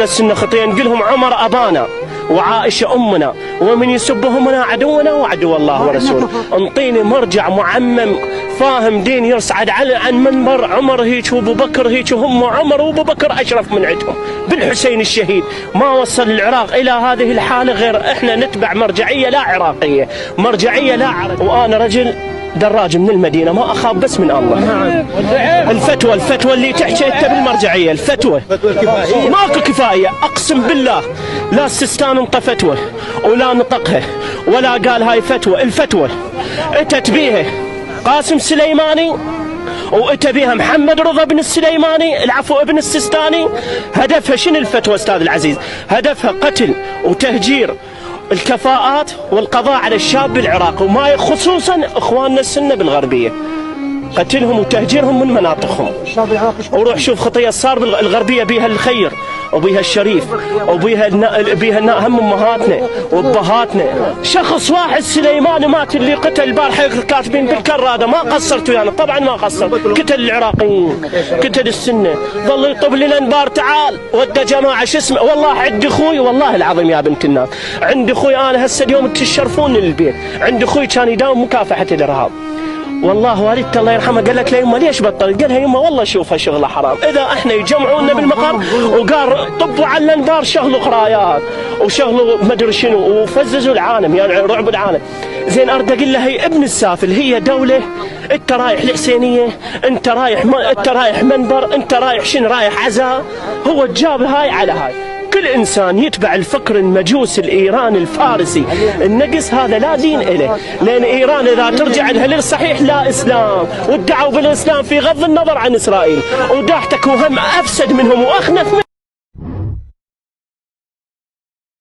احنا السنه خطيه نقول لهم عمر ابانا وعائشه امنا ومن يسبهمنا عدونا وعدو الله ورسوله. انطيني مرجع معمم فاهم دين يصعد عن منبر عمر هيك وابو بكر هيك وهم عمر وابو بكر اشرف من عندهم بالحسين الشهيد. ما وصل العراق الى هذه الحاله غير احنا نتبع مرجعيه لا عراقيه، مرجعيه لا عربيه. وانا رجل دراج من المدينه ما اخاف بس من الله. الفتوى اللي تحكي انت بالمرجعيه الفتوى ماكو كفايه اقسم بالله. لا السيستان انطى فتوى ولا نطقها ولا قال هاي فتوى. الفتوى اتت بيها قاسم سليماني واتى بها محمد رضا بن السليماني العفو ابن السيستاني. هدفها شنو الفتوى استاذ العزيز؟ هدفها قتل وتهجير الكفاءات والقضاء على الشاب العراقي وما خصوصا اخواننا السنه بالغربيه، قتلهم وتهجيرهم من مناطقهم. وروح شوف خطيه صار بالغربيه بيها الخير وبيها الشريف وبيها هم امهاتنا وابهاتنا. شخص واحد سليماني مات اللي قتل البارحه كاتبين بالكراده ما قصرت ويانا طبعا ما قصر، قتل العراقيين قتل السنه ظل يطب لنا انبار. تعال ودى جماعه شو اسمه والله عندي اخوي والله العظيم يا بنت الناس عندي اخوي انا هسه اليوم تشرفون للبيت. عندي اخوي كان يداوم مكافحه الارهاب والله والدته الله يرحمها قال لك ليمه ليش بطل؟ قال لها يمه والله شوفها شغله حرام. اذا احنا يجمعونا بالمقام وقال طبوا على الانبار شغلوا قرايات وشغلوا مدري شنو وفززوا العالم يعني رعب العالم. زين ارد اقول لها هي ابن السافل هي دوله. انت رايح الحسينيه انت رايح منبر انت رايح شنو رايح عزاء. هو جاب هاي على هاي. كل انسان يتبع الفكر المجوسي الايراني الفارسي النقص هذا لا دين له، لان ايران اذا ترجع لها للصحيح لا اسلام وادعوا بالاسلام في غض النظر عن اسرائيل وداحتك وهم افسد منهم واخنث منهم.